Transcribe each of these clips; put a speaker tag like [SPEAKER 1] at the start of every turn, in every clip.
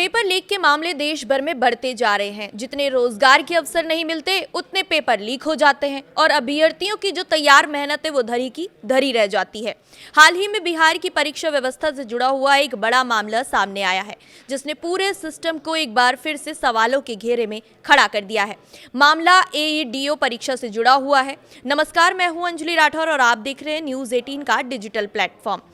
[SPEAKER 1] Paper leak के मामले देश भर में बढ़ते जा रहे हैं। जितने रोजगार के अवसर नहीं मिलते उतने पेपर लीक हो जाते हैं और अभ्यर्थियों की जो तैयार मेहनत है वो धरी की धरी रह जाती है। हाल ही में बिहार की परीक्षा व्यवस्था से जुड़ा हुआ एक बड़ा मामला सामने आया है, जिसने पूरे सिस्टम को एक बार फिर से सवालों के घेरे में खड़ा कर दिया है। मामला एईडीओ परीक्षा से जुड़ा हुआ है। नमस्कार, मैं हूं अंजलि राठौर और आप देख रहे हैं न्यूज 18 का डिजिटल प्लेटफॉर्म।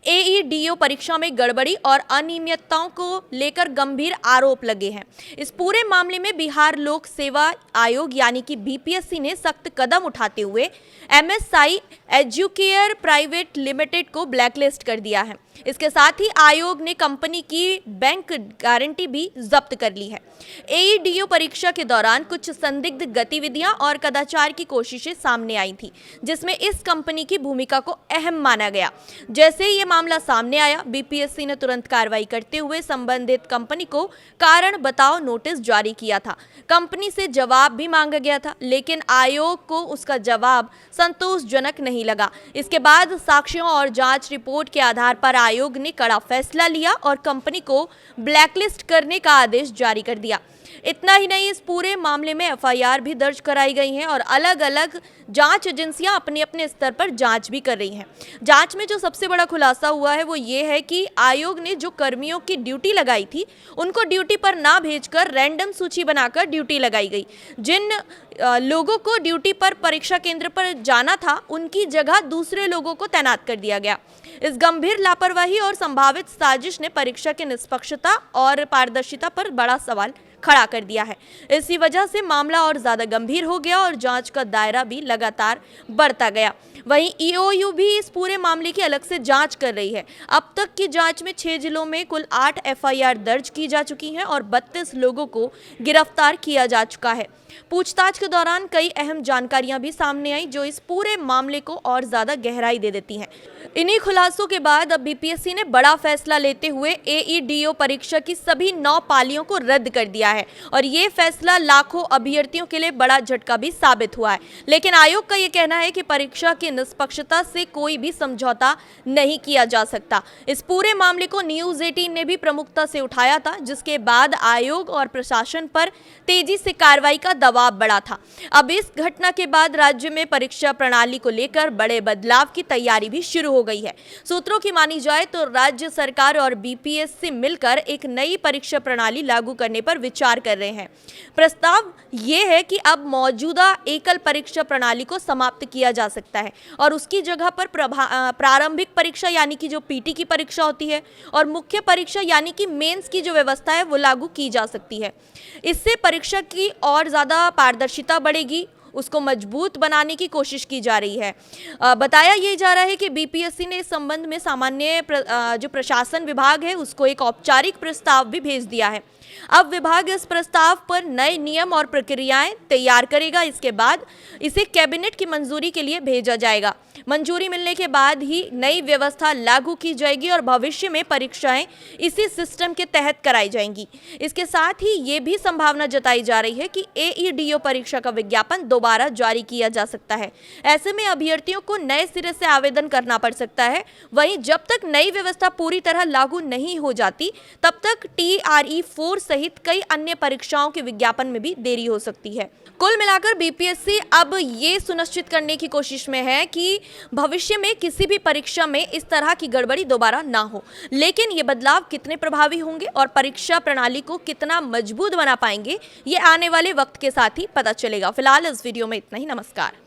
[SPEAKER 1] एईडीओ परीक्षा में गड़बड़ी और अनियमितताओं को लेकर गंभीर आरोप लगे हैं। इस पूरे मामले में बिहार लोक सेवा आयोग यानी कि बीपीएससी ने सख्त कदम उठाते हुए एमएसआई एजुकेयर प्राइवेट लिमिटेड को ब्लैकलिस्ट कर दिया है। इसके साथ ही आयोग ने कंपनी की बैंक गारंटी भी जब्त कर ली है। एईडीओ परीक्षा के दौरान कुछ संदिग्ध गतिविधियां और कदाचार की कोशिशें सामने आई थी, जिसमें इस कंपनी की भूमिका को अहम माना गया। जैसे ही ये मामला सामने आया, बीपीएससी ने तुरंत कार्रवाई करते हुए संबंधित कंपनी को कारण बताओ नोटिस जारी किया था। कंपनी से जवाब भी मांगा गया था, लेकिन आयोग को उसका जवाब संतोषजनक नहीं लगा। इसके बाद साक्ष्यों और जांच रिपोर्ट के आधार पर आयोग ने कड़ा फैसला लिया और कंपनी को ब्लैकलिस्ट करने का आदेश जारी कर दिया। इतना ही नहीं, इस पूरे मामले में एफआईआर भी दर्ज कराई गई हैं और अलग अलग जांच एजेंसियां अपने अपने स्तर पर जांच भी कर रही हैं। जांच में जो सबसे बड़ा खुलासा हुआ है वो ये है कि आयोग ने जो कर्मियों की ड्यूटी लगाई थी उनको ड्यूटी पर ना भेजकर रैंडम सूची बनाकर ड्यूटी लगाई गई। जिन लोगों को ड्यूटी पर परीक्षा केंद्र पर जाना था उनकी जगह दूसरे लोगों को तैनात कर दिया गया। इस गंभीर लापरवाही और संभावित साजिश ने परीक्षा की निष्पक्षता और पारदर्शिता पर बड़ा सवाल खड़ा कर दिया है। इसी वजह से मामला और ज्यादा गंभीर हो गया और जांच का दायरा भी लगातार बढ़ता गया। वहीं ईओयू भी इस पूरे मामले की अलग से जांच कर रही है। अब तक की जांच में 6 जिलों में कुल 8 एफआईआर दर्ज की जा चुकी हैं और 32 लोगों को गिरफ्तार किया जा चुका है। पूछताछ के दौरान कई अहम जानकारियां भी सामने आई, जो इस पूरे मामले को और ज्यादा गहराई दे देती हैं। इन्हीं खुलासों के बाद अब बीपीएससी ने बड़ा फैसला लेते हुए एईडीओ परीक्षा की सभी 9 पालियों को रद्द कर दिया है और ये फैसला लाखों अभ्यर्थियों के लिए बड़ा झटका भी साबित हुआ है। लेकिन आयोग का ये कहना है कि परीक्षा की निष्पक्षता से कोई भी समझौता नहीं किया जा सकता। इस पूरे मामले को न्यूज 18 ने भी प्रमुखता से उठाया था, जिसके बाद आयोग और प्रशासन पर तेजी से कार्रवाई का दबाव बढ़ा था। अब इस घटना के बाद राज्य में परीक्षा प्रणाली को लेकर बड़े बदलाव की तैयारी भी शुरू हो गई है। सूत्रों की मानी जाए तो राज्य सरकार और बीपीएससी मिलकर एक नई परीक्षा प्रणाली लागू करने पर विचार कर रहे हैं। प्रस्ताव ये है कि अब मौजूदा एकल परीक्षा प्रणाली को समाप्त किया जा सकता है और उसकी जगह पर प्रारंभिक परीक्षा यानी कि जो पीटी की परीक्षा होती है और मुख्य परीक्षा यानी कि मेंस की जो व्यवस्था है वो लागू की जा सकती है। इससे परीक्षा की और ज्यादा पारदर्शिता बढ़ेगी, उसको मजबूत बनाने की कोशिश की जा रही है। बताया ये जा रहा है कि बीपीएससी ने इस संबंध में सामान्य जो प्रशासन विभाग है उसको एक औपचारिक प्रस्ताव भी भेज दिया है। अब विभाग इस प्रस्ताव पर नए नियम और प्रक्रियाएं तैयार करेगा। इसके बाद इसे कैबिनेट की मंजूरी के लिए भेजा जाएगा। मंजूरी मिलने के बाद ही नई व्यवस्था लागू की जाएगी और भविष्य में परीक्षाएं इसी सिस्टम के तहत कराई जाएंगी। इसके साथ ही ये भी संभावना जताई जा रही है कि एईडीओ परीक्षा का विज्ञापन दोबारा जारी किया जा सकता है। ऐसे में अभ्यर्थियों को नए सिरे से आवेदन करना पड़ सकता है। वहीं जब तक नई व्यवस्था पूरी तरह लागू नहीं हो जाती तब तक TRE4 सहित कई अन्य परीक्षाओं के विज्ञापन में भी देरी हो सकती है। कुल मिलाकर बीपीएससी अब ये सुनिश्चित करने की कोशिश में है कि भविष्य में किसी भी परीक्षा में इस तरह की गड़बड़ी दोबारा ना हो। लेकिन ये बदलाव कितने प्रभावी होंगे और परीक्षा प्रणाली को कितना मजबूत बना पाएंगे, ये आने वाले वक्त के साथ ही पता चलेगा। फिलहाल इस वीडियो में इतना ही। नमस्कार।